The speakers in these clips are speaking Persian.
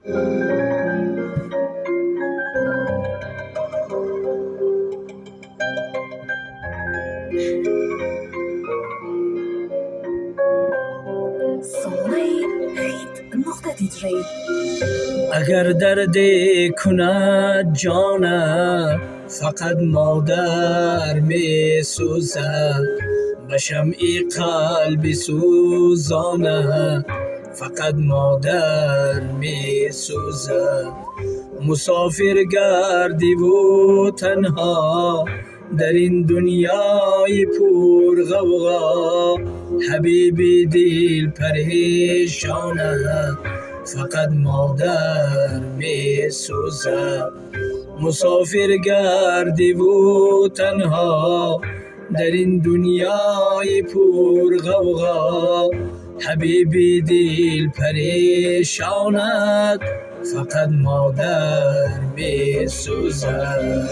اگر درد کند جانت فقط مادر می سوزد، به شمع قلب سوزانت فقط مادر می سوزد. مسافر گردی و تنها در این دنیای پر غوغا، حبیب دل پریشانت فقط مادر می سوزد. مسافر گردی و تنها در این دنیای پر غوغا، حبیب دل پریشانت فقط مادر می سوزد.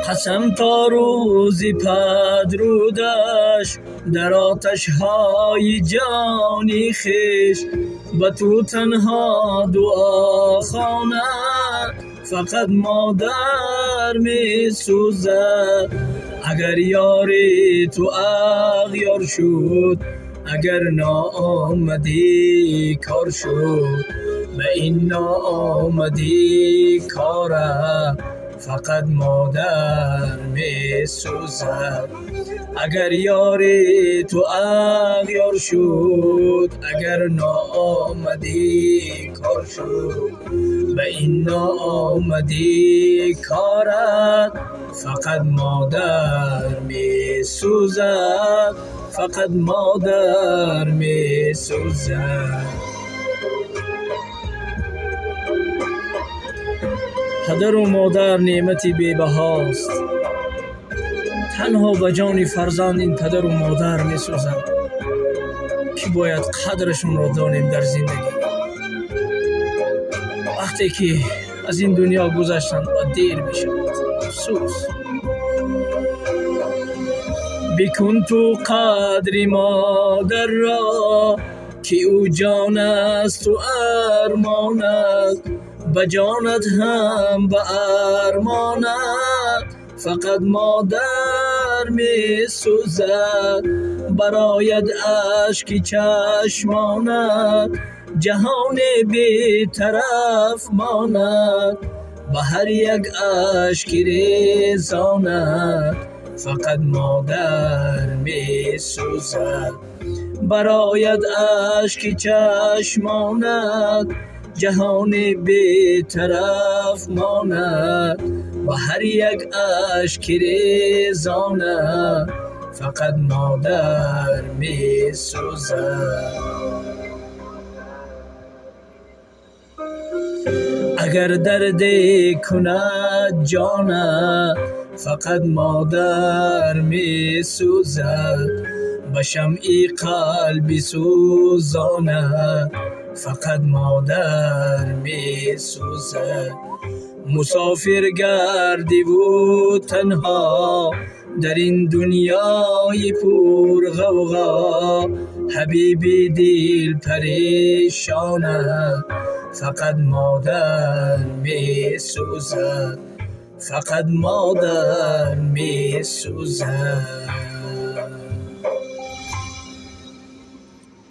قسم تا روزی پدرودش در آتش های جانی خویش، به تو تنها دعا خواند فقط مادر می سوزد. اگر یاری تو اغیار شد، اگر ناآمدی کار شد، به این ناآمدی کاره فقط مادر می سوزد. اگر یاری تو اغیار شد، اگر ناآمدی کار شد، به این ناآمدی کارت فقط مادر می سوزد، فقط مادر می سوزد. پدر و مادر نعمتی بی‌بهاست، تنها به جان فرزند این پدر و مادر می سوزند که باید قدرشون را دانیم در زندگی. وقتی که از این دنیا گذشتند و دیر می شود افسوس. بکن تو قدر مادر را که او جان است و ارمان است، به جانت هم به ارمانت فقط مادر می سوزد. برآید اشک چشمانت جهان بی طرف ماند، به هر یک اشک ریزانت فقط مادر می سوزد. برآید اشک چشمانت جهان بی طرف ماند، و هر یک اشک ریزانت فقط مادر می سوزد. اگر درد کند جانت فقط مادر می سوزد، به شمع قلبی سوزانت فقط مادر می سوزد. مسافر گردی و تنها در این دنیای پر غوغا، حبیب دل پریشانت فقط مادر می سوزد، فقط مادر می سوزد.